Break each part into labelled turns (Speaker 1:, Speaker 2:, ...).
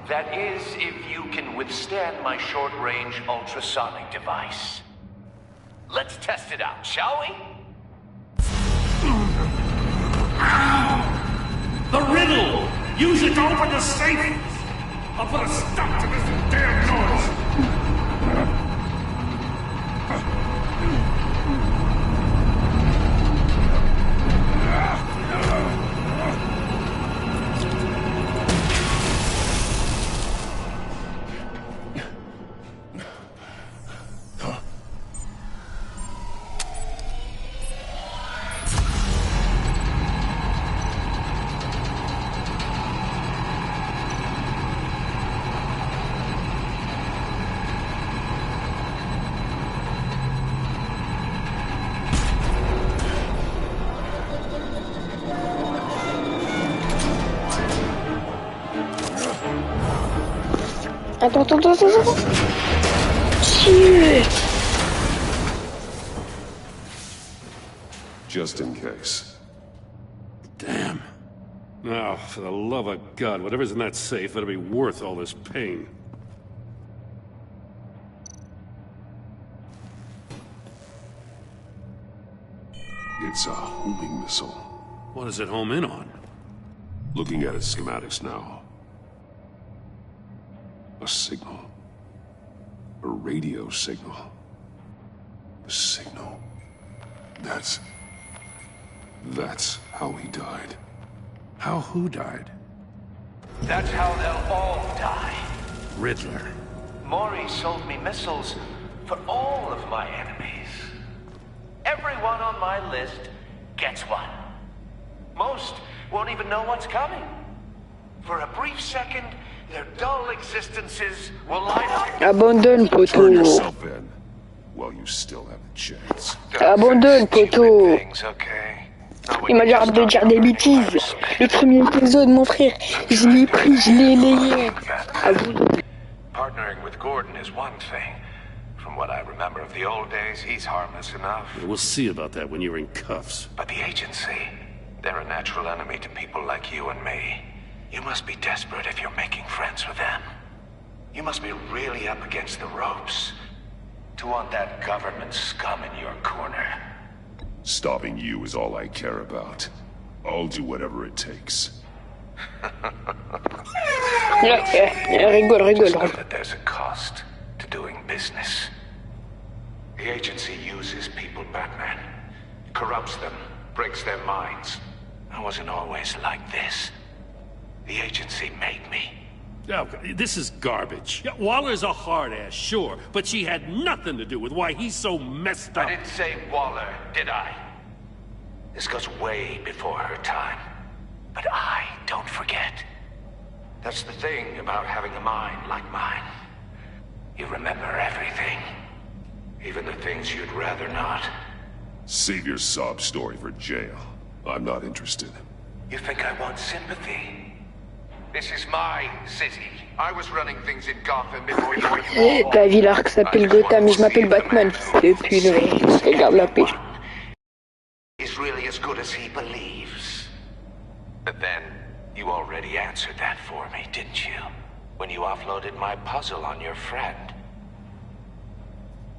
Speaker 1: That is, if you can withstand my short-range ultrasonic device. Let's test it out, shall we?
Speaker 2: The riddle! Use it to open the safe! I'll put a stop to this damn noise!
Speaker 3: Attends. Shit.
Speaker 4: Just in case.
Speaker 2: Damn. Now, for the love of God, whatever's in that safe better be worth all this pain.
Speaker 4: It's a homing missile.
Speaker 2: What does it home in on?
Speaker 4: Looking at its schematics now. A signal. A radio signal. A signal. That's how he died.
Speaker 2: How who died?
Speaker 1: That's how they'll all die.
Speaker 2: Riddler.
Speaker 1: Maury sold me missiles for all of my enemies. Everyone on my list gets one. Most won't even know what's coming. For a brief second, their dull existences will light up.
Speaker 3: Abandonne,
Speaker 4: Turn
Speaker 3: poteau.
Speaker 4: yourself in while you still have the chance.
Speaker 3: Abandonne, poteau. Il m'a l'air de dire des bêtises. Le premier épisode, mon frère, je l'ai pris, je l'ai layé. Abandonne.
Speaker 1: Partnering with Gordon is one thing. From what I remember of the old days, he's harmless enough.
Speaker 2: We'll see about that when you're in cuffs.
Speaker 1: But the agency, they're a natural enemy to people like you and me. You must be desperate if you're making friends with them. You must be really up against the ropes to want that government scum in your corner.
Speaker 4: Stopping you is all I care about. I'll do whatever it takes.
Speaker 3: Rigole.
Speaker 1: Just know that there's a cost to doing business. The agency uses people, Batman. Corrupts them, breaks their minds. I wasn't always like this. The agency made me.
Speaker 2: Oh, this is garbage. Yeah, Waller's a hard-ass, sure, but she had nothing to do with why he's so messed up.
Speaker 1: I didn't say Waller, did I? This goes way before her time. But I don't forget. That's the thing about having a mind like mine. You remember everything. Even the things you'd rather not.
Speaker 4: Save your sob story for jail. I'm not interested.
Speaker 1: You think I want sympathy? This is my city. I was running things in Gotham before you.
Speaker 3: La ville arc s'appelle Gotham, mais je m'appelle Batman. Et puis, regarde la paix.
Speaker 1: Is really as good as he believes. But then, you already answered that for me, didn't you? When you offloaded my puzzle on your friend.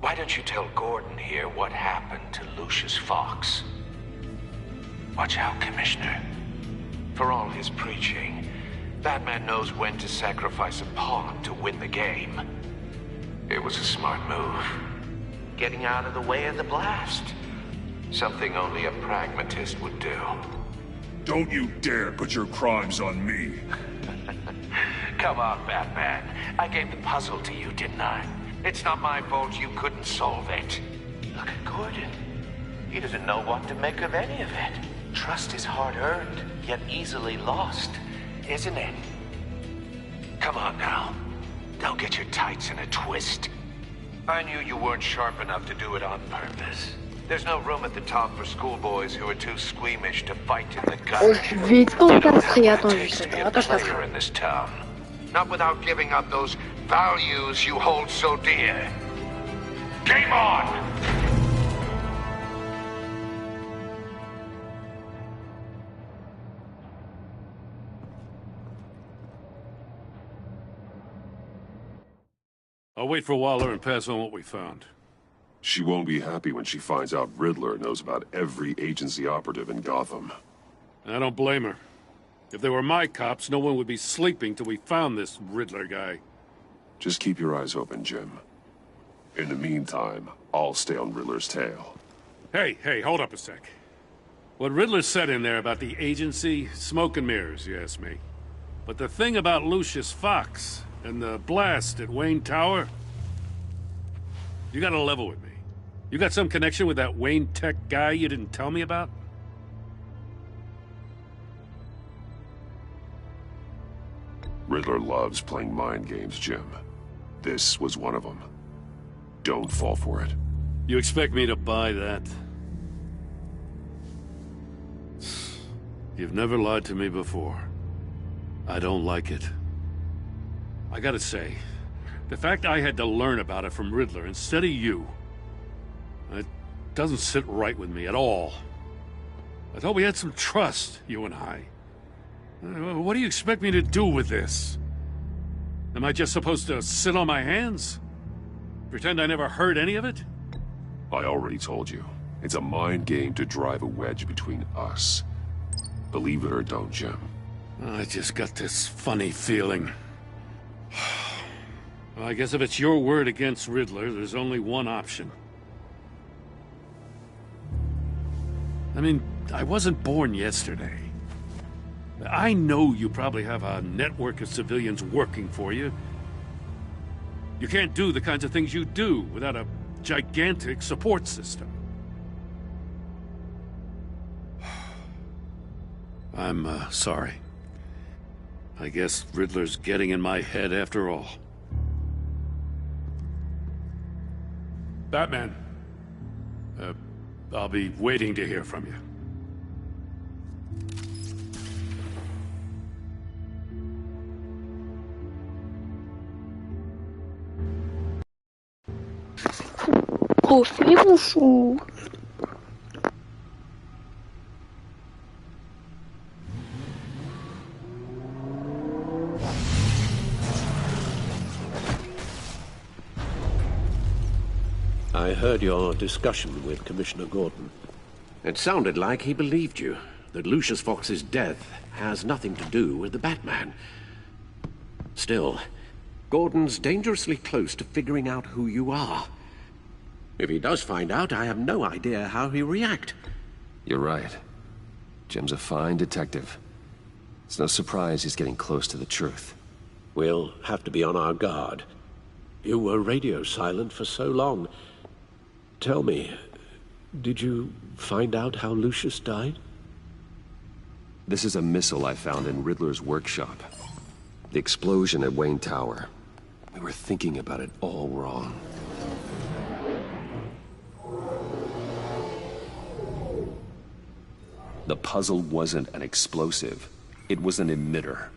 Speaker 1: Why don't you tell Gordon here what happened to Lucius Fox? Watch out, Commissioner. For all his preaching, Batman knows when to sacrifice a pawn to win the game. It was a smart move. Getting out of the way of the blast. Something only a pragmatist would do.
Speaker 4: Don't you dare put your crimes on me.
Speaker 1: Come on, Batman. I gave the puzzle to you, didn't I? It's not my fault you couldn't solve it. Look at Gordon. He doesn't know what to make of any of it. Trust is hard-earned, yet easily lost, isn't it? Come on now. Don't get your tights in a twist. I knew you weren't sharp enough to do it on purpose. There's no room at the top for schoolboys who are too squeamish to fight in the gut.
Speaker 3: Oh, je vais t'encastrer. Attends,
Speaker 1: Player in this town. Not without giving up those values you hold so dear. Game on!
Speaker 2: I'll wait for Waller and pass on what we found.
Speaker 4: She won't be happy when she finds out Riddler knows about every agency operative in Gotham.
Speaker 2: I don't blame her. If they were my cops, no one would be sleeping till we found this Riddler guy.
Speaker 4: Just keep your eyes open, Jim. In the meantime, I'll stay on Riddler's tail.
Speaker 2: Hey, hold up a sec. What Riddler said in there about the agency, smoke and mirrors, you ask me. But the thing about Lucius Fox and the blast at Wayne Tower, you gotta level with me. You got some connection with that Wayne Tech guy you didn't tell me about?
Speaker 4: Riddler loves playing mind games, Jim. This was one of them. Don't fall for it.
Speaker 2: You expect me to buy that? You've never lied to me before. I don't like it. I gotta say, the fact I had to learn about it from Riddler instead of you, it doesn't sit right with me at all. I thought we had some trust, you and I. What do you expect me to do with this? Am I just supposed to sit on my hands? Pretend I never heard any of it?
Speaker 4: I already told you. It's a mind game to drive a wedge between us. Believe it or don't, Jim.
Speaker 2: I just got this funny feeling. Well, I guess if it's your word against Riddler, there's only one option. I mean, I wasn't born yesterday. I know you probably have a network of civilians working for you. You can't do the kinds of things you do without a gigantic support system. I'm, sorry. I guess Riddler's getting in my head after all. Batman. I'll be waiting to hear from you.
Speaker 3: Refais mon chou.
Speaker 5: I heard your discussion with Commissioner Gordon. It sounded like he believed you, that Lucius Fox's death has nothing to do with the Batman. Still, Gordon's dangerously close to figuring out who you are. If he does find out, I have no idea how he'll react.
Speaker 6: You're right. Jim's a fine detective. It's no surprise he's getting close to the truth.
Speaker 5: We'll have to be on our guard. You were radio silent for so long. Tell me, did you find out how Lucius died?
Speaker 6: This is a missile I found in Riddler's workshop. The explosion at Wayne Tower. We were thinking about it all wrong. The puzzle wasn't an explosive. It was an emitter.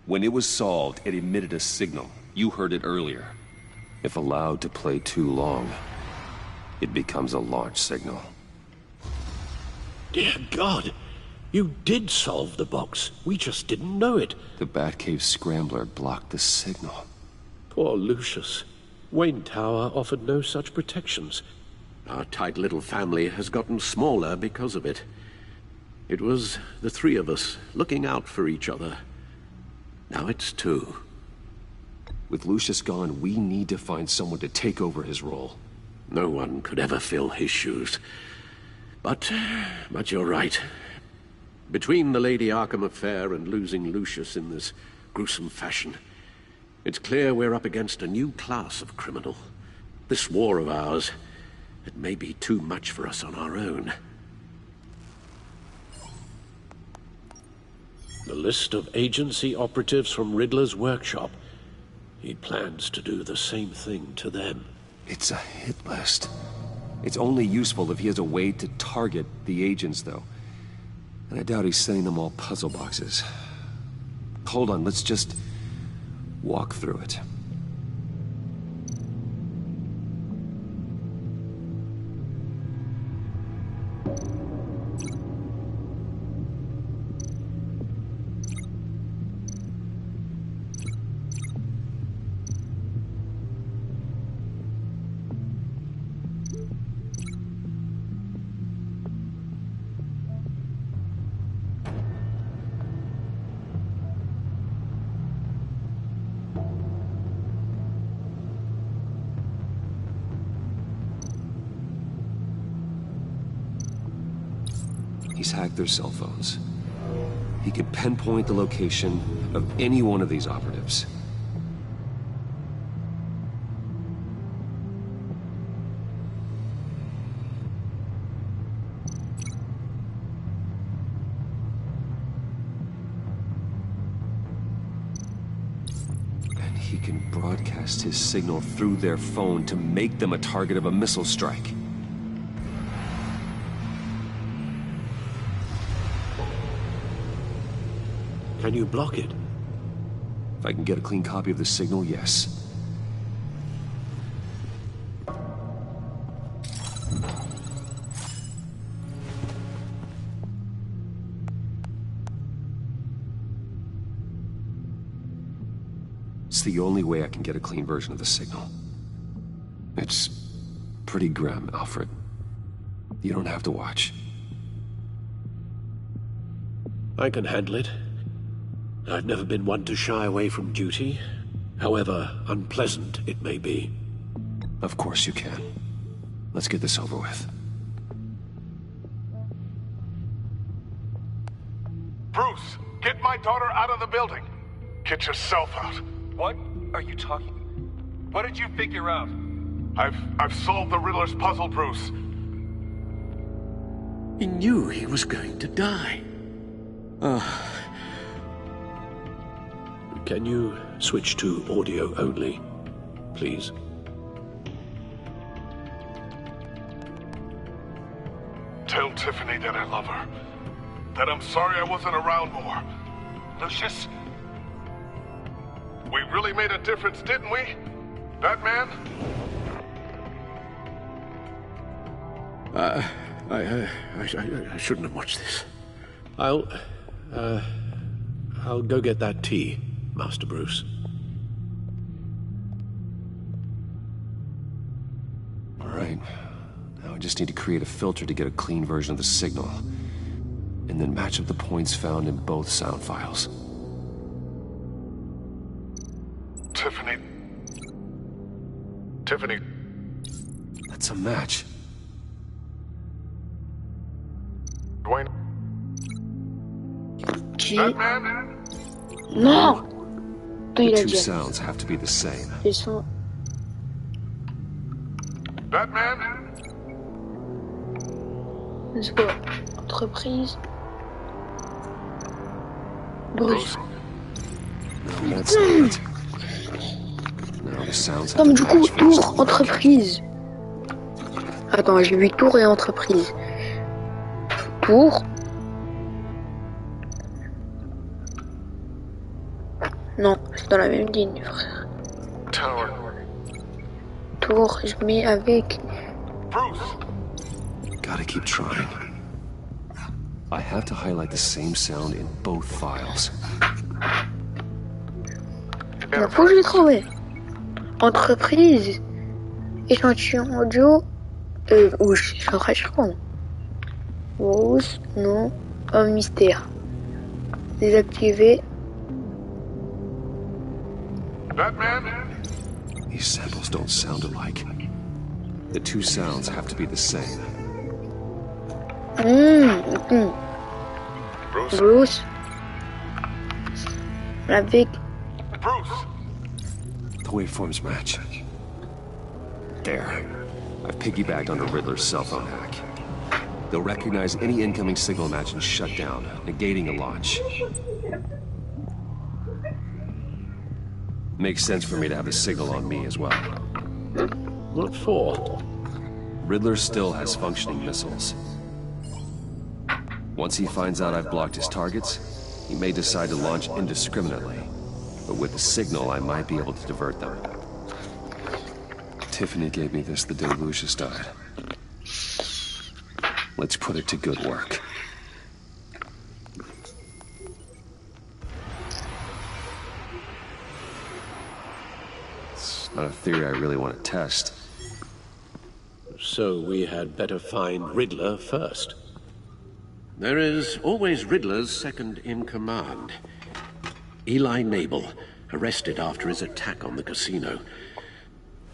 Speaker 6: When it was solved, it emitted a signal. You heard it earlier. If allowed to play too long, it becomes a launch signal.
Speaker 5: Dear God, you did solve the box. We just didn't know it.
Speaker 6: The Batcave Scrambler blocked the signal.
Speaker 5: Poor Lucius. Wayne Tower offered no such protections. Our tight little family has gotten smaller because of it. It was the three of us looking out for each other. Now it's two.
Speaker 6: With Lucius gone, we need to find someone to take over his role.
Speaker 5: No one could ever fill his shoes. But you're right. Between the Lady Arkham affair and losing Lucius in this gruesome fashion, it's clear we're up against a new class of criminal. This war of ours, it may be too much for us on our own. The list of agency operatives from Riddler's workshop. He plans to do the same thing to them.
Speaker 6: It's a hit list. It's only useful if he has a way to target the agents, though. And I doubt he's sending them all puzzle boxes. Hold on, let's just walk through it. He's hacked their cell phones. He can pinpoint the location of any one of these operatives. And he can broadcast his signal through their phone to make them a target of a missile strike.
Speaker 5: Can you block it?
Speaker 6: If I can get a clean copy of the signal, yes. It's the only way I can get a clean version of the signal. It's pretty grim, Alfred. You don't have to watch.
Speaker 5: I can handle it. I've never been one to shy away from duty, however unpleasant it may be.
Speaker 6: Of course you can. Let's get this over with.
Speaker 7: Bruce, get my daughter out of the building. Get yourself out.
Speaker 8: What are you talking? What did you figure out?
Speaker 7: I've solved the Riddler's puzzle, Bruce.
Speaker 5: He knew he was going to die. Can you switch to audio only, please?
Speaker 7: Tell Tiffany that I love her. That I'm sorry I wasn't around more.
Speaker 8: Lucius?
Speaker 7: We really made a difference, didn't we? Batman?
Speaker 5: I shouldn't have watched this. I'll go get that tea, Master Bruce.
Speaker 6: All right. Now I just need to create a filter to get a clean version of the signal, and then match up the points found in both sound files.
Speaker 7: Tiffany.
Speaker 6: That's a match.
Speaker 7: Dwayne. Batman?
Speaker 3: Non! Toi, il a
Speaker 6: The two
Speaker 3: dit.
Speaker 6: sounds have to be the same.
Speaker 3: Les sons.
Speaker 7: Batman?
Speaker 3: C'est quoi? Entreprise. Bruce.
Speaker 6: No, that's not it. No, the sounds have
Speaker 3: Non, mais
Speaker 6: to
Speaker 3: du coup,
Speaker 6: match first.
Speaker 3: tour, entreprise. Attends, j'ai vu tour et entreprise. Tour. Non, c'est dans la même ligne, frère.
Speaker 7: Tower.
Speaker 3: Tour, je mets avec.
Speaker 7: Bruce!
Speaker 6: Gotta keep trying. I have to highlight the same sound in both files.
Speaker 3: Il faut que je les trouve. Entreprise. Échantillon audio. Où je suis en train de chercher. Rose, non. Homme mystère. Désactiver.
Speaker 7: Batman?
Speaker 6: These samples don't sound alike. The two sounds have to be the same.
Speaker 7: Bruce?
Speaker 3: Bruce. Avec.
Speaker 7: Bruce!
Speaker 6: The waveforms match. There. I've piggybacked onto Riddler's cell phone hack. They'll recognize any incoming signal match and shut down, negating a launch. Makes sense for me to have the signal on me as well.
Speaker 5: What for?
Speaker 6: Riddler still has functioning missiles. Once he finds out I've blocked his targets, he may decide to launch indiscriminately. But with the signal, I might be able to divert them. Tiffany gave me this the day Lucius died. Let's put it to good work. It's not a theory I really want to test.
Speaker 5: So we had better find Riddler first. There is always Riddler's second in command. Eli Nabel, arrested after his attack on the casino.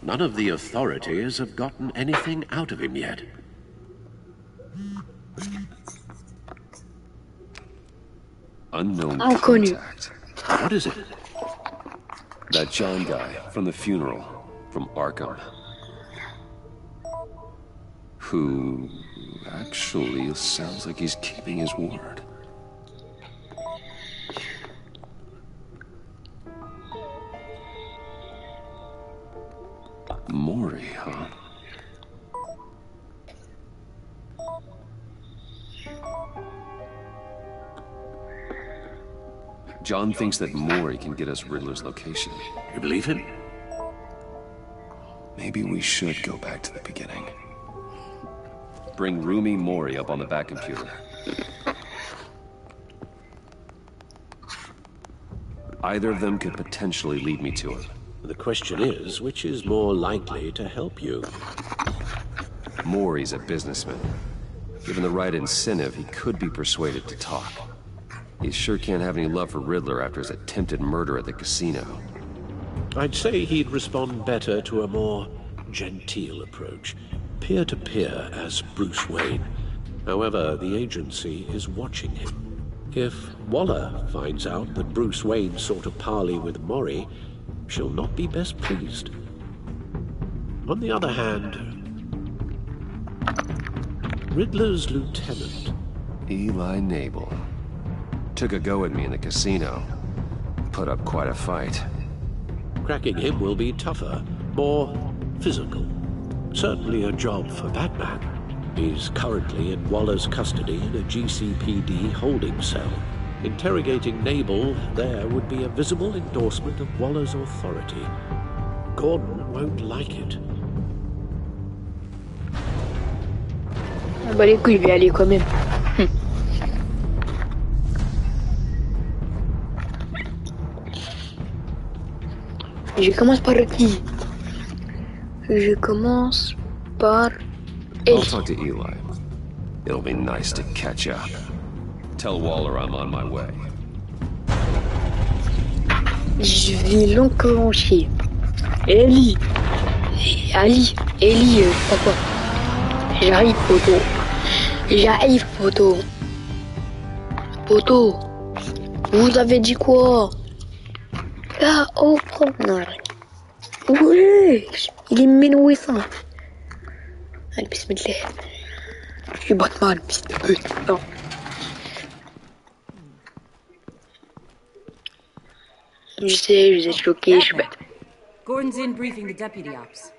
Speaker 5: None of the authorities have gotten anything out of him yet.
Speaker 6: Unknown
Speaker 3: Inconnu.
Speaker 6: contact.
Speaker 5: What is it?
Speaker 6: That John guy from the funeral, from Arkham. Who actually sounds like he's keeping his word. Mori, huh? John thinks that Mori can get us Riddler's location.
Speaker 5: You believe him?
Speaker 6: Maybe we should go back to the beginning. Bring Rumi Mori up on the back computer. Either of them could potentially lead me to him.
Speaker 5: The question is, which is more likely to help you?
Speaker 6: Mori's a businessman. Given the right incentive, he could be persuaded to talk. He sure can't have any love for Riddler after his attempted murder at the casino.
Speaker 5: I'd say he'd respond better to a more genteel approach. Peer-to-peer as Bruce Wayne. However, the agency is watching him. If Waller finds out that Bruce Wayne sought a parley with Mori, she'll not be best pleased. On the other hand, Riddler's lieutenant,
Speaker 6: Eli Nabel. Took a go at me in the casino. Put up quite a fight.
Speaker 5: cracking him will be tougher, more physical. Certainly a job for Batman. He's currently in Waller's custody in a GCPD holding cell. Interrogating Nabel there would be a visible endorsement of Waller's authority. Gordon won't like it.
Speaker 3: Ah bah les couilles, je vais y aller quand même. Je commence par qui? Je commence par
Speaker 6: I'll
Speaker 3: Ellie.
Speaker 6: talk to Eli. It'll be nice to catch up. Tell Waller I'm on my way.
Speaker 3: Je vais l'enclencher. Ellie. Ali. Ellie, je sais pas quoi. J'arrive, poto. J'arrive, poto. Poto. Vous avez dit quoi? Ah, oh, non. Ouais, il est ménouissant. Allez, bismillah. Je suis Batman, fils de pute. Non. Je sais, je vous ai choqué, je suis bête.
Speaker 9: Gordon's in briefing the deputy ops.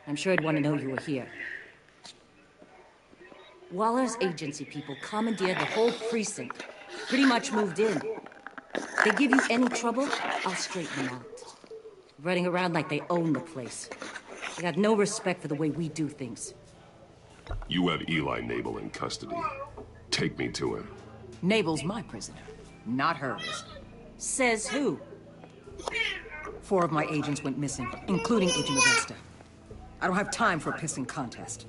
Speaker 9: I'm sure he'd want to know you were here. Waller's agency people commandeered the whole precinct. Pretty much moved in. They give you any trouble, I'll straighten them out. Running around like they own the place. They got no respect for the way we do things.
Speaker 4: You have Eli Nabel in custody. Take me to him.
Speaker 9: Nabel's my prisoner, not hers. Says who? 4 of my agents went missing, including Agent Avesta. I don't have time for a pissing contest.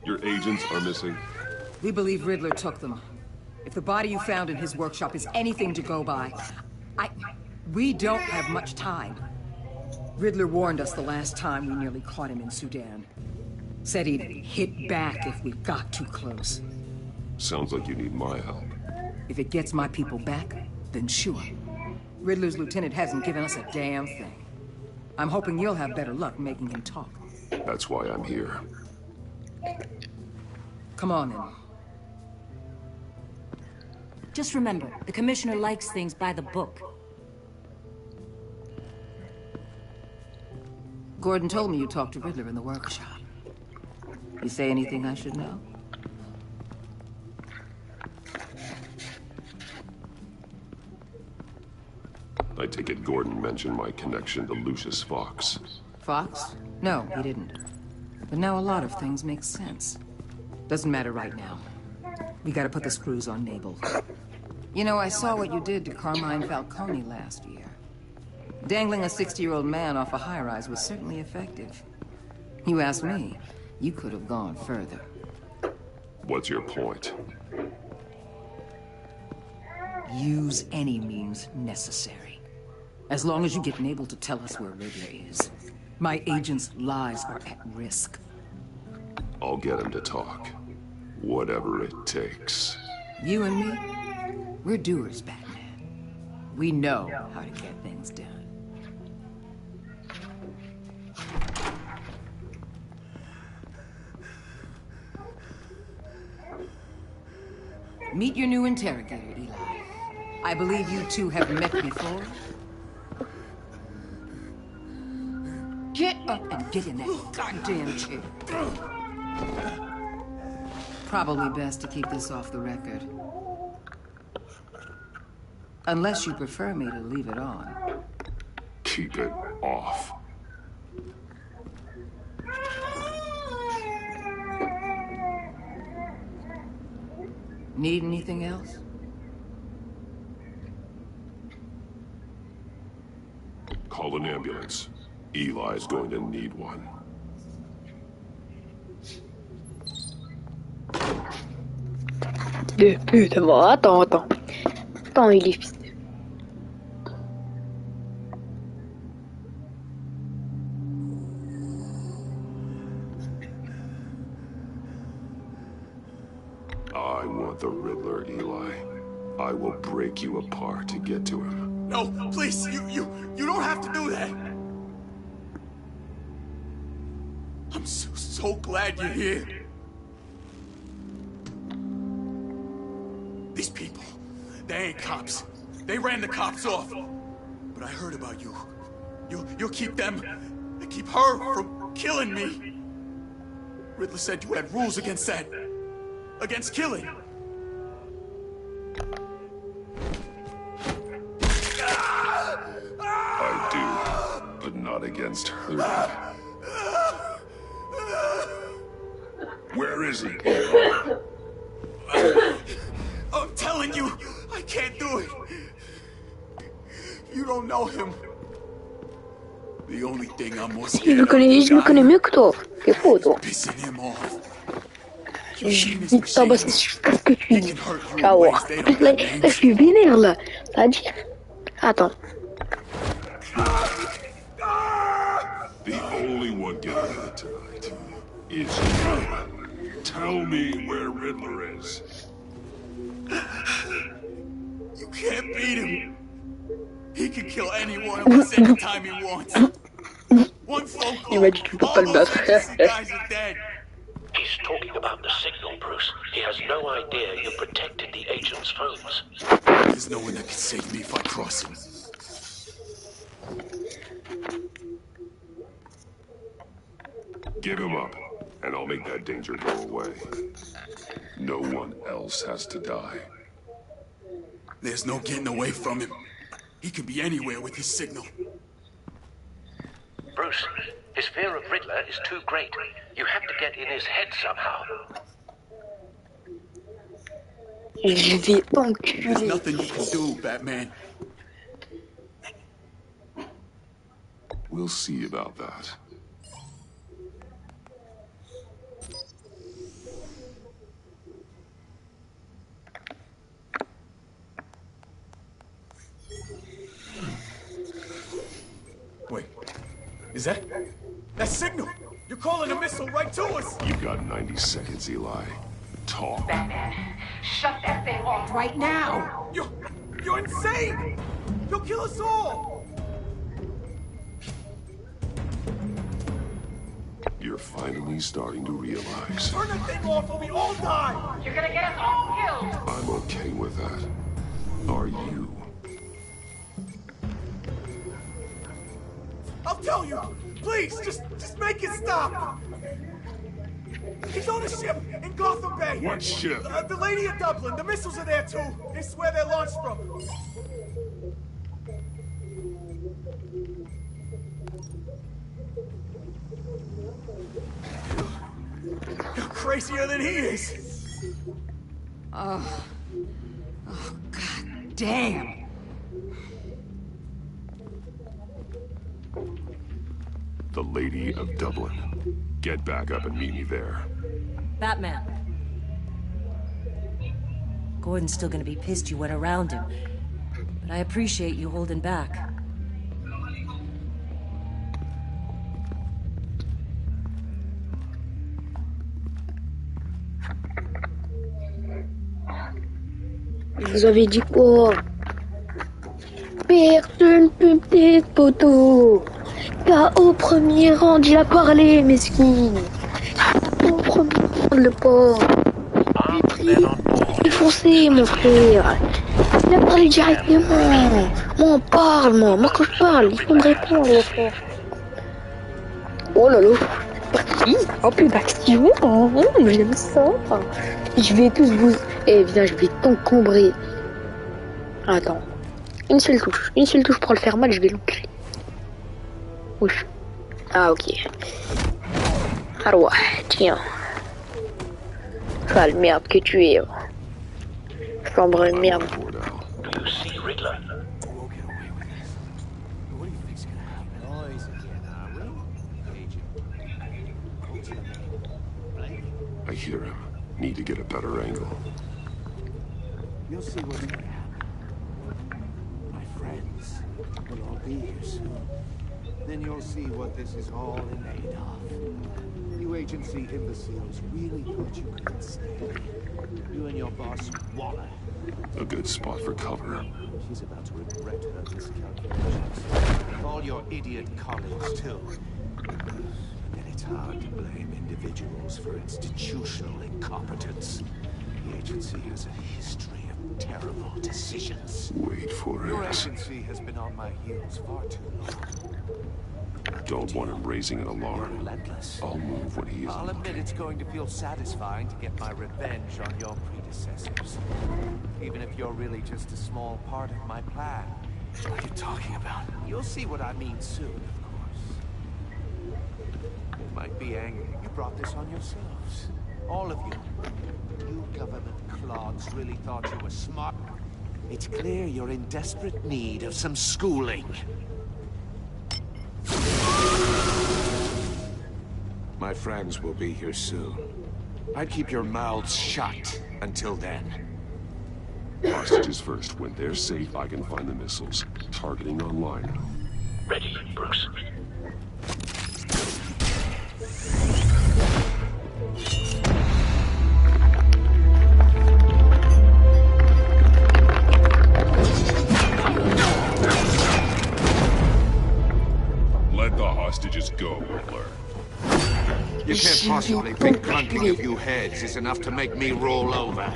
Speaker 4: Your agents are missing?
Speaker 9: We believe Riddler took them. If the body you found in his workshop is anything to go by, we don't have much time. Riddler warned us the last time we nearly caught him in Sudan. Said he'd hit back if we got too close.
Speaker 4: Sounds like you need my help.
Speaker 9: If it gets my people back, then sure. Riddler's lieutenant hasn't given us a damn thing. I'm hoping you'll have better luck making him talk.
Speaker 4: That's why I'm here.
Speaker 9: Come on, then. Just remember, the Commissioner likes things by the book. Gordon told me you talked to Riddler in the workshop. You say anything I should know?
Speaker 4: I take it Gordon mentioned my connection to Lucius Fox.
Speaker 9: Fox? No, he didn't. But now a lot of things make sense. Doesn't matter right now. We gotta put the screws on Nabel. You know, I saw what you did to Carmine Falcone last year. Dangling a 60-year-old man off a high-rise was certainly effective. You ask me, you could have gone further.
Speaker 4: What's your point?
Speaker 9: Use any means necessary. As long as you get Nabel to tell us where Riddler is. My agent's lives are at risk.
Speaker 4: I'll get him to talk. Whatever it takes.
Speaker 9: You and me, we're doers, Batman. We know how to get things done. Meet your new interrogator, Eli. I believe you two have met before. Get up and get in that goddamn chair. Probably best to keep this off the record. Unless you prefer me to leave it on.
Speaker 4: Keep it off.
Speaker 9: Need anything else?
Speaker 4: Call an ambulance. Eli's going to need one.
Speaker 3: De pute, bon, attends, il est fils de...
Speaker 4: I want the Riddler, Eli. I will break you apart to get to him.
Speaker 10: No, please, you don't have to do that. I'm so glad you're here. These people, they ain't cops. They ran the cops off. But I heard about you. You'll keep them, and keep her from killing me. Riddler said you had rules against that. Against killing.
Speaker 4: I do, but not against her. Where is he?
Speaker 10: I'm telling you, I can't do it. You don't know him. The only thing I'm more scared of
Speaker 3: Je le connais mieux que toi. T'es faux, toi.
Speaker 10: pissing him off.
Speaker 3: Je vais te tabasser jusqu'à ce que tu dis. Ciao. En plus, là, je suis vénère, là. C'est-à-dire... Attends.
Speaker 4: The only one getting out tonight is you. Tell me where Riddler is.
Speaker 10: You can't beat him. He can kill anyone of us anytime he wants. One phone call, all those agency guys are dead.
Speaker 5: He's talking about the signal, Bruce. He has no idea you protected the agent's phones.
Speaker 10: There's no one that can save me if I cross him.
Speaker 4: Give him up, and I'll make that danger go away. No one else has to die.
Speaker 10: There's no getting away from him. He can be anywhere with his signal.
Speaker 5: Bruce, his fear of Riddler is too great. You have to get in his head somehow.
Speaker 3: Je vais
Speaker 10: There's
Speaker 3: t'enculer.
Speaker 10: nothing you can do, Batman.
Speaker 4: We'll see about that.
Speaker 10: Wait, is that signal? You're calling a missile right to us.
Speaker 4: You've got 90 seconds, Eli. Talk.
Speaker 11: Batman, shut that thing off right now!
Speaker 10: You're insane! You'll kill us all!
Speaker 4: You're finally starting to realize.
Speaker 10: Turn that thing off or we all die!
Speaker 11: You're gonna get us all killed!
Speaker 4: I'm okay with that. Are you?
Speaker 10: I'll tell you! Please, just make it stop! He's on a ship in Gotham Bay!
Speaker 4: What ship?
Speaker 10: The Lady of Dublin. The missiles are there too. It's where they're launched from. You're crazier than he is!
Speaker 9: Oh, god damn!
Speaker 4: The Lady of Dublin. Get back up and meet me there.
Speaker 12: Batman. Gordon's still gonna be pissed you went around him. But I appreciate you holding back.
Speaker 3: Je vous avais dit quoi? Personne peut m'aider, poteau. KO premier round, il a parlé, mesquine. Au premier round, le pauvre. Il est foncé, mon frère. Il a parlé directement. Moi, on parle, moi. Moi, quand je parle, il faut me répondre, mon frère. Oh là là. Parti. En plus d'activement. J'aime ça. Je vais tous vous... Eh, viens, je vais t'encombrer. Attends. Une seule touche pour le faire mal, je vais l'enculer. Ouch. Ah, ok. Alors, tiens. Sale merde que tu es. Chambre merde.
Speaker 4: I hear him. Need to get a better angle.
Speaker 13: You'll see what's going to happen. My friends will all be here soon. Then you'll see what this is all in aid of. You agency imbeciles really thought you could stand. You and your boss, Waller.
Speaker 4: A good spot for cover.
Speaker 13: She's about to regret her miscalculations. All your idiot colleagues, too. And it's hard to blame individuals for institutional incompetence. The agency has a history of terrible decisions.
Speaker 4: Wait for it.
Speaker 13: Your agency has been on my heels far too long.
Speaker 4: Don't want him raising an alarm.
Speaker 13: You're relentless.
Speaker 4: I'll move when he is.
Speaker 13: I'll admit it's going to feel satisfying to get my revenge on your predecessors. Even if you're really just a small part of my plan. What are you talking about? You'll see what I mean soon, of course. You might be angry. You brought this on yourselves. All of you. You government clods really thought you were smart. It's clear you're in desperate need of some schooling. My friends will be here soon. I'd keep your mouths shut until then.
Speaker 4: Hostages first. When they're safe, I can find the missiles. Targeting online.
Speaker 1: Ready, Bruce.
Speaker 4: Let the hostages go, Riddler.
Speaker 13: You can't possibly think clunking a few heads is enough to make me roll over.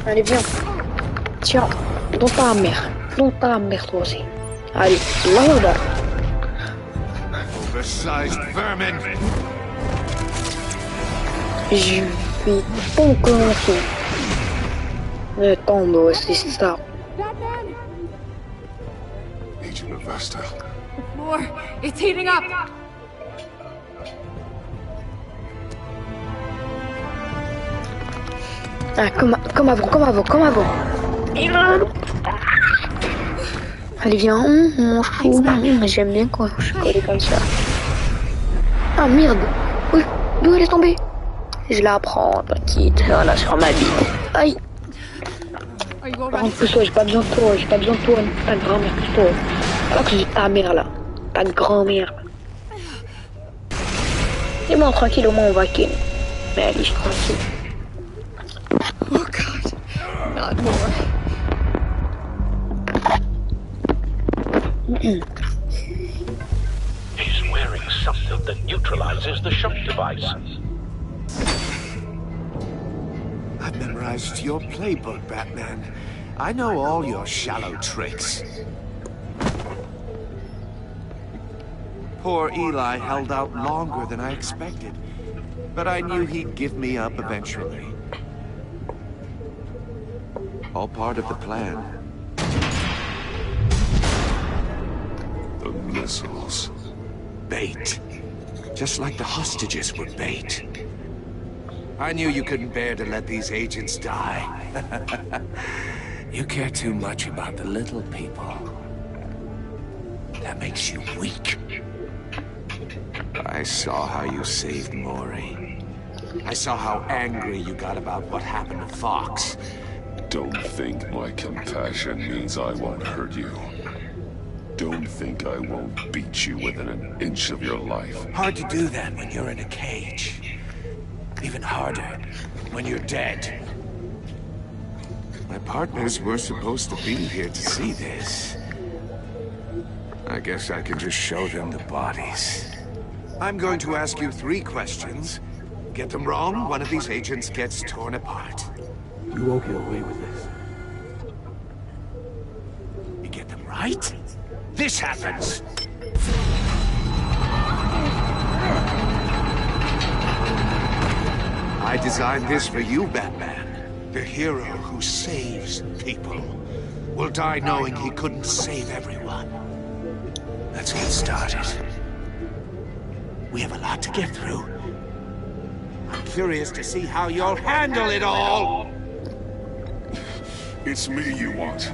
Speaker 3: Allez, viens. Tiens, dans ta mère. Dans ta mère, toi aussi. Allez, là.
Speaker 13: Oversized vermin.
Speaker 3: Je vais ton commencer. Le tombe, c'est ça.
Speaker 4: Agent of Vesta.
Speaker 11: More. It's heating up.
Speaker 3: Ah, comme avant. Allez, viens, mon chou. J'aime bien quand je suis collé comme ça. Ah, merde. Oui, d'où elle est tombée? Je la prends, petite. Voilà, sur ma bite. Aïe. En plus, j'ai pas besoin de toi, ta grand-mère, plutôt. Alors que j'ai ta mère, là. Ta grand-mère. Et bon, tranquille, au moins, on va ken. Mais allez, je suis tranquille.
Speaker 11: Oh God, not more.
Speaker 1: He's wearing something that neutralizes the shock device.
Speaker 13: I've memorized your playbook, Batman. I know all your shallow tricks. Poor Eli held out longer than I expected, but I knew he'd give me up eventually. All part of the plan.
Speaker 4: The missiles.
Speaker 13: Bait. Just like the hostages were bait. I knew you couldn't bear to let these agents die. You care too much about the little people. That makes you weak. I saw how you saved Maury. I saw how angry you got about what happened to Fox.
Speaker 4: Don't think my compassion means I won't hurt you. Don't think I won't beat you within an inch of your life.
Speaker 13: Hard to do that when you're in a cage. Even harder when you're dead.
Speaker 1: My partners were supposed to be here to see this. I guess I can just show them the bodies. I'm going to ask you 3 questions. Get them wrong, one of these agents gets torn apart.
Speaker 5: You won't get away with this.
Speaker 1: You get them right, this happens. I designed this for you, Batman. The hero who saves people will die knowing he couldn't save everyone. Let's get started. We have a lot to get through. I'm curious to see how you'll handle it all.
Speaker 4: It's me you want,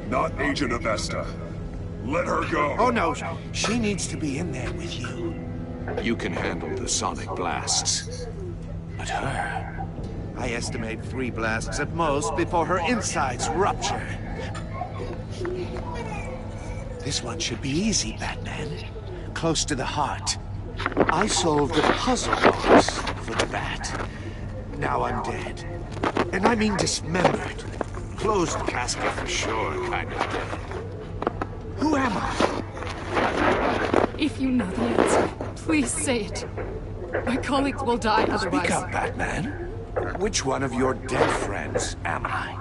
Speaker 4: not Agent Avesta. Let her go.
Speaker 1: Oh no, she needs to be in there with you. You can handle the sonic blasts. But her... I estimate 3 blasts at most before her insides rupture. This one should be easy, Batman. Close to the heart. I solved the puzzle box for the bat. Now I'm dead. And I mean dismembered. Closed casket for sure, kind of dead. Who am I?
Speaker 14: If you know the answer, please say it. My colleagues will die otherwise.
Speaker 1: Speak up, Batman. Which one of your dead friends am I?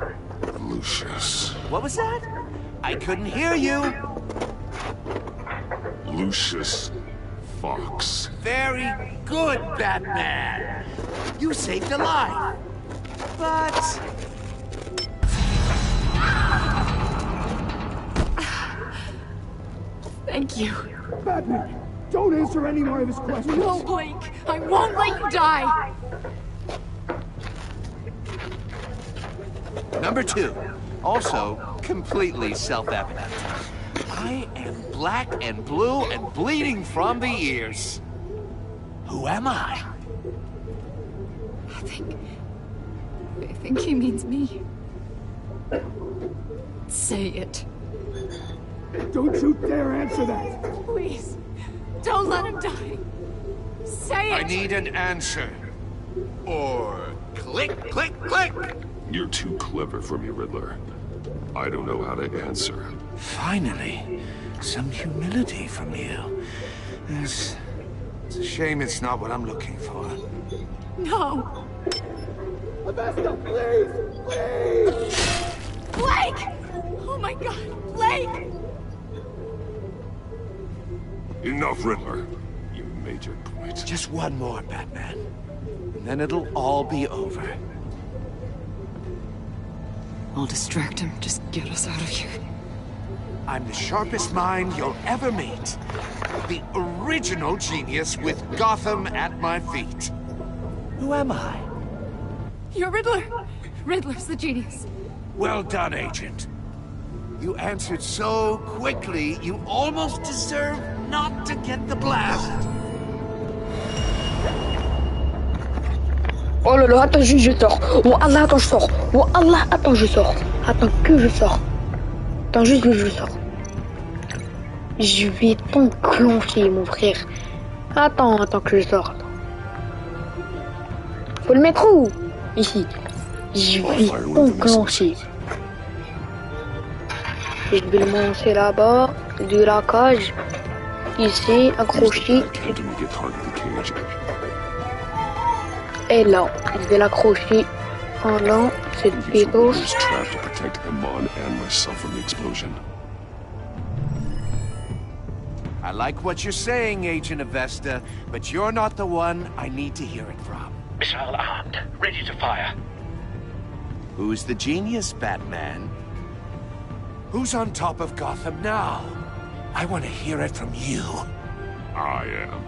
Speaker 4: Lucius.
Speaker 1: What was that? I couldn't hear you.
Speaker 4: Lucius Fox.
Speaker 1: Very good, Batman. You saved a life. But...
Speaker 14: Thank you.
Speaker 15: Batman, don't answer any more of his questions.
Speaker 14: No, Blake. I won't let you die.
Speaker 1: Number 2. Also, completely self-evident. I am black and blue and bleeding from the ears. Who am I?
Speaker 14: I think he means me. Say it.
Speaker 15: Don't you dare answer that!
Speaker 14: Please, don't let him die. Say it!
Speaker 1: I need an answer. Or click, click, click!
Speaker 4: You're too clever for me, Riddler. I don't know how to answer.
Speaker 1: Finally, some humility from you. It's a shame it's not what I'm looking for.
Speaker 14: No!
Speaker 15: Avesta, please! Please!
Speaker 14: Blake! Oh my god, Blake!
Speaker 4: Enough, Riddler. You made your point.
Speaker 1: Just one more, Batman. And then it'll all be over.
Speaker 14: I'll distract him. Just get us out of here.
Speaker 1: I'm the sharpest mind you'll ever meet. The original genius with Gotham at my feet. Who am I?
Speaker 14: You're Riddler. Riddler's the genius.
Speaker 1: Well done, Agent. You answered so quickly, you almost deserve not to get the blast.
Speaker 3: Oh là là, attends, juste je sors. Oh Allah, attends, je sors. Oh Allah, attends, je sors. Attends que je sors. Attends juste que je sors. Je vais t'enclencher, mon frère. Attends que je sors. Faut le mettre où? Ici. Je vais t'enclencher. Je vais le lancer là-bas, de la cage. Ici, accroché. Et là, je vais l'accrocher en là, cette pétoche.
Speaker 1: I like what you're saying, Agent Avesta, but you're not the one I need to hear it from.
Speaker 16: Missile armed, ready to fire.
Speaker 1: Who's the genius, Batman? Who's on top of Gotham now? I want to hear it from you.
Speaker 4: I am.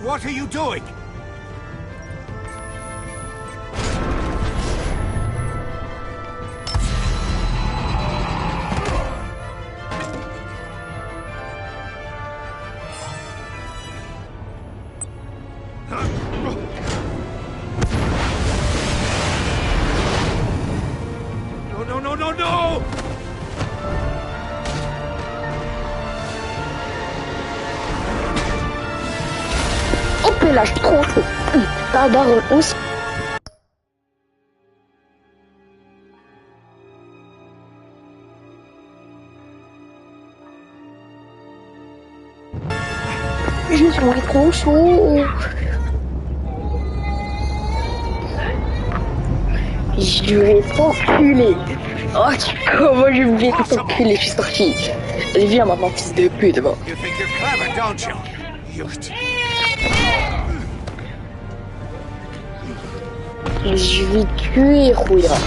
Speaker 1: What are you doing?
Speaker 16: No!
Speaker 3: Hop là, je suis trop chaud. Ta daronne aussi. Je suis trop chaud. Je vais t'enculer. Oh, comment je vais t'enculer, je suis sorti. Allez, viens maintenant, fils de pute, bon.
Speaker 1: You think you're clever, don't you?
Speaker 3: Je vais tuer Rouillard.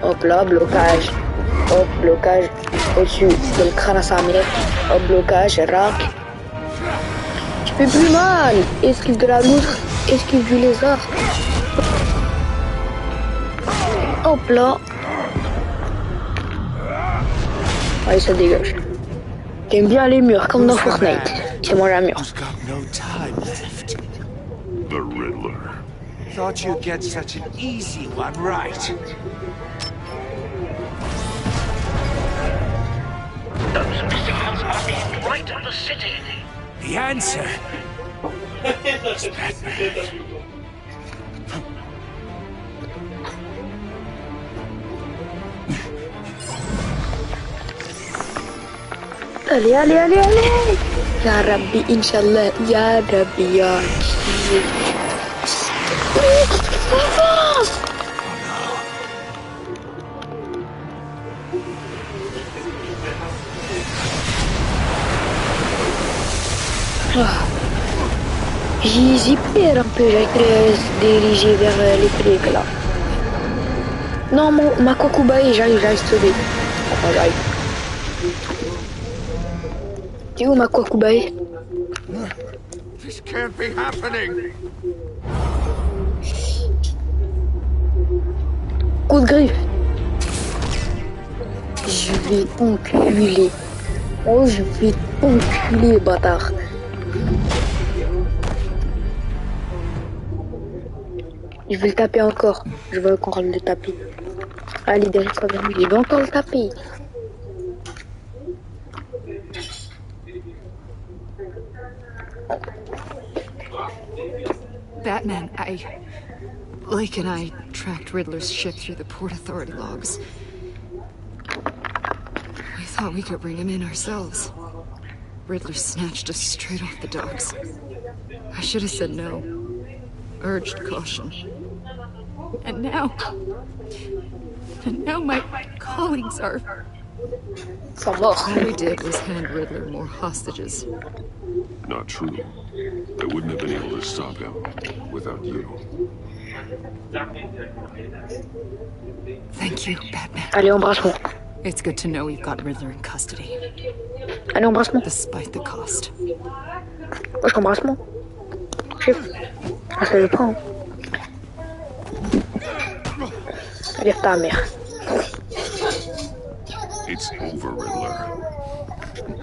Speaker 3: Hop là, blocage. Hop, blocage. Au-dessus de le crâne à sa mère. Hop, blocage, rack. Tu fais plus mal. Esquive de la loutre. Esquive du lézard. Hop là. Allez, ça dégage. T'aimes bien les murs, comme dans Fortnite. C'est moi la mur.
Speaker 4: The Riddler.
Speaker 13: Thought you'd get such an easy one right.
Speaker 16: Those missiles are aimed right at the city.
Speaker 13: The answer is Batman.
Speaker 3: Allez, allez, allez, allez. Ya Rabbi, Inch'Allah. Ya Rabbi, ya J'y perds un peu, j'ai dirigé vers les flics là. Non, ma Kokubae, j'arrive sauver. Enfin, j'arrive. T'es où ma Kokubae?
Speaker 1: This can't be happening.
Speaker 3: Coup de griffe. Je vais t'enculer. Oh, je vais t'enculer, bâtard. Je vais le taper encore. Je vais encore le taper. Allez, derrière toi, je vais encore le taper.
Speaker 14: Batman, Lake and I tracked Riddler's ship through the Port Authority logs. We thought we could bring him in ourselves. Riddler snatched us straight off the docks. I should have said no. Urged caution. And now my colleagues are... All we did was hand Riddler more hostages.
Speaker 4: Not true. I wouldn't have been able to stop him without you.
Speaker 14: Thank you, Batman.
Speaker 3: Allez, embrasse-moi.
Speaker 14: It's good to know we've got Riddler in custody.
Speaker 3: Allez, embrasse-moi.
Speaker 14: Despite the cost.
Speaker 3: Wesh, embrasse-moi. Chef. Ah, ça le prend. Lève ta mère.
Speaker 4: It's over, Riddler.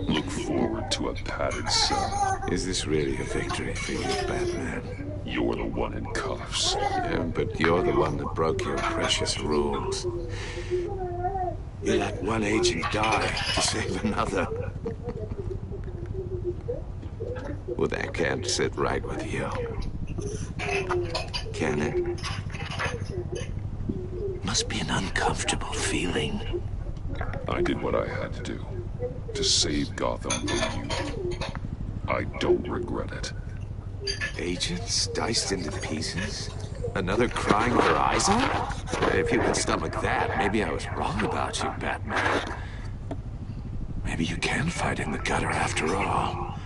Speaker 4: Look forward to a padded cell.
Speaker 1: Is this really a victory for you, Batman?
Speaker 4: You're the one in cuffs.
Speaker 1: Yeah, but you're the one that broke your precious rules. You let one agent die to save another. Well, that can't sit right with you. Can it? Must be an uncomfortable feeling.
Speaker 4: I did what I had to do. To save Gotham from you. I don't regret it.
Speaker 1: Agents diced into pieces? Another crying with her eyes out? If you could stomach that, maybe I was wrong about you, Batman. Maybe you can fight in the gutter after all.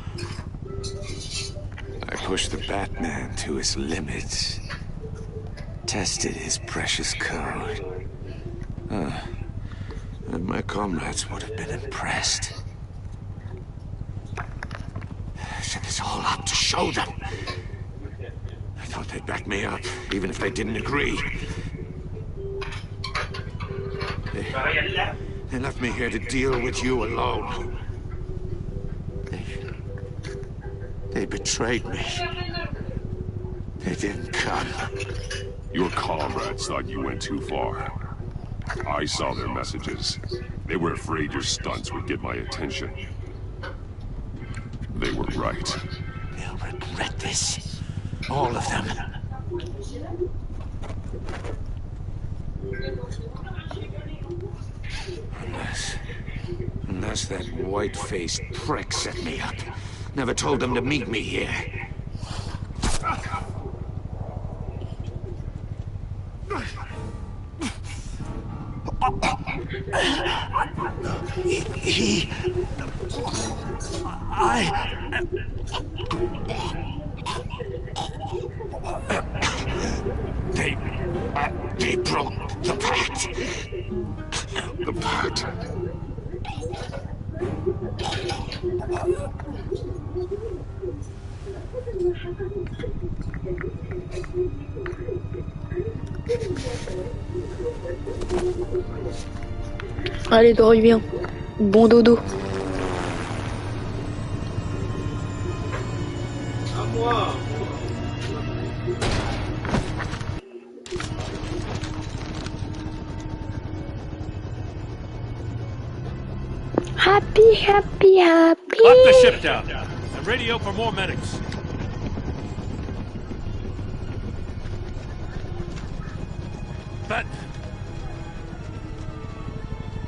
Speaker 1: I pushed the Batman to his limits. Tested his precious code. And my comrades would have been impressed. Set this all up to show them. I thought they'd back me up, even if they didn't agree. They left me here to deal with you alone. They betrayed me. They didn't come.
Speaker 4: Your comrades thought you went too far. I saw their messages. They were afraid your stunts would get my attention. They were right.
Speaker 1: They'll regret this. All of them. Unless that white-faced prick set me up. Never told them to meet me here. They broke the pact.
Speaker 4: The pact?
Speaker 3: Allez, dors bien. Bon dodo. Happy, happy, happy.
Speaker 2: Lock the ship down and radio for more medics. But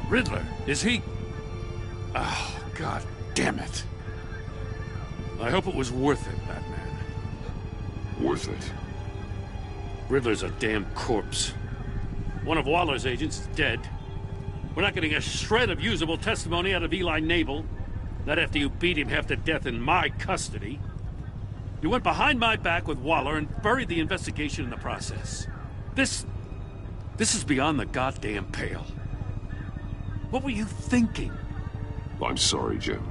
Speaker 2: Riddler, is he? Oh, God damn it. I hope it was worth it, Batman.
Speaker 4: Worth it?
Speaker 2: Riddler's a damn corpse. One of Waller's agents is dead. We're not getting a shred of usable testimony out of Eli Nabel. Not after you beat him half to death in my custody. You went behind my back with Waller and buried the investigation in the process. This is beyond the goddamn pale. What were you thinking?
Speaker 4: I'm sorry, Jim.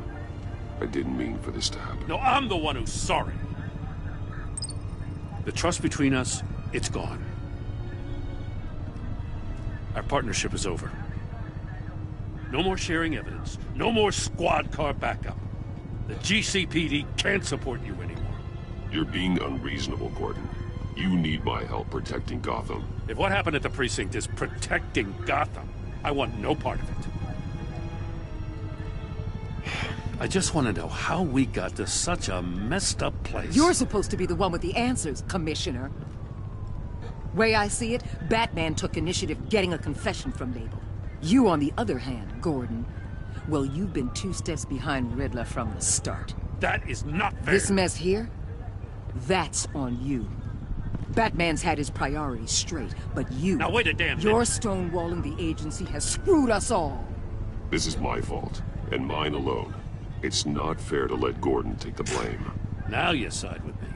Speaker 4: I didn't mean for this to happen.
Speaker 2: No, I'm the one who's sorry. The trust between us, it's gone. Our partnership is over. No more sharing evidence. No more squad car backup. The GCPD can't support you anymore.
Speaker 4: You're being unreasonable, Gordon. You need my help protecting Gotham.
Speaker 2: If what happened at the precinct is protecting Gotham, I want no part of it. I just want to know how we got to such a messed up place.
Speaker 9: You're supposed to be the one with the answers, Commissioner. Way I see it, Batman took initiative getting a confession from Nabel. You, on the other hand, Gordon, well, you've been 2 steps behind Riddler from the start.
Speaker 2: That is not fair.
Speaker 9: This mess here, that's on you. Batman's had his priorities straight, but you...
Speaker 2: Now wait a damn minute.
Speaker 9: Your stonewalling the agency has screwed us all.
Speaker 4: This is my fault, and mine alone. It's not fair to let Gordon take the blame.
Speaker 2: Now you side with me.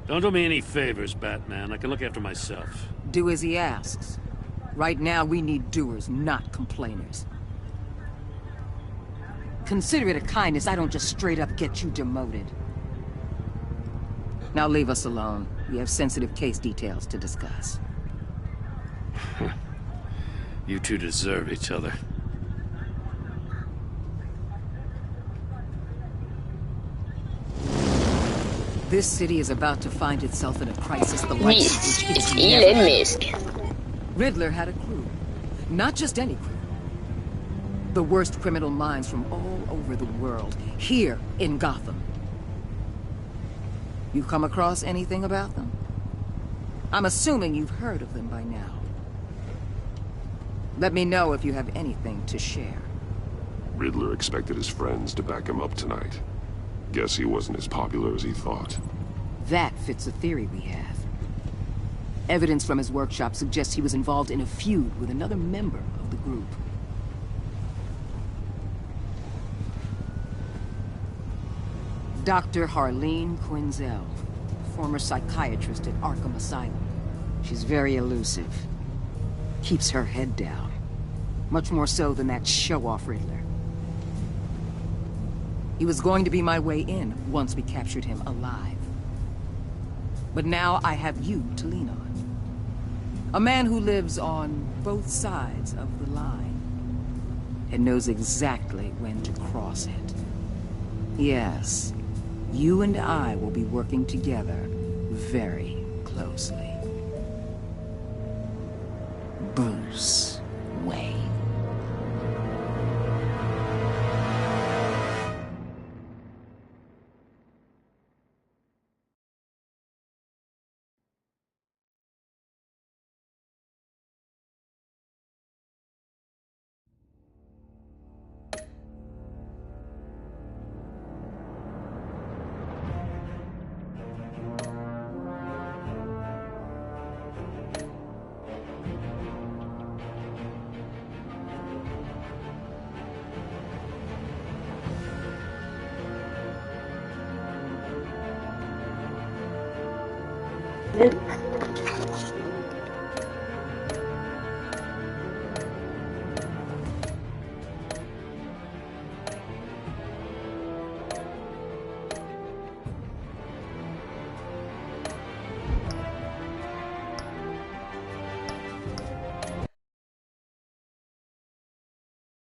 Speaker 2: Don't do me any favors, Batman. I can look after myself.
Speaker 9: Do as he asks. Right now, we need doers, not complainers. Consider it a kindness I don't just straight up get you demoted. Now leave us alone. We have sensitive case details to discuss.
Speaker 2: You two deserve each other.
Speaker 9: This city is about to find itself in a crisis the likes of which it's
Speaker 3: Elon Musk.
Speaker 9: Riddler had a crew. Not just any crew. The worst criminal minds from all over the world, here in Gotham. You come across anything about them? I'm assuming you've heard of them by now. Let me know if you have anything to share.
Speaker 4: Riddler expected his friends to back him up tonight. Guess he wasn't as popular as he thought.
Speaker 9: That fits a theory we have. Evidence from his workshop suggests he was involved in a feud with another member of the group. Dr. Harleen Quinzel, former psychiatrist at Arkham Asylum. She's very elusive. Keeps her head down. Much more so than that show-off Riddler. He was going to be my way in once we captured him alive. But now I have you to lean on. A man who lives on both sides of the line and knows exactly when to cross it. Yes, you and I will be working together very closely. Bruce Wayne.
Speaker 3: Yes.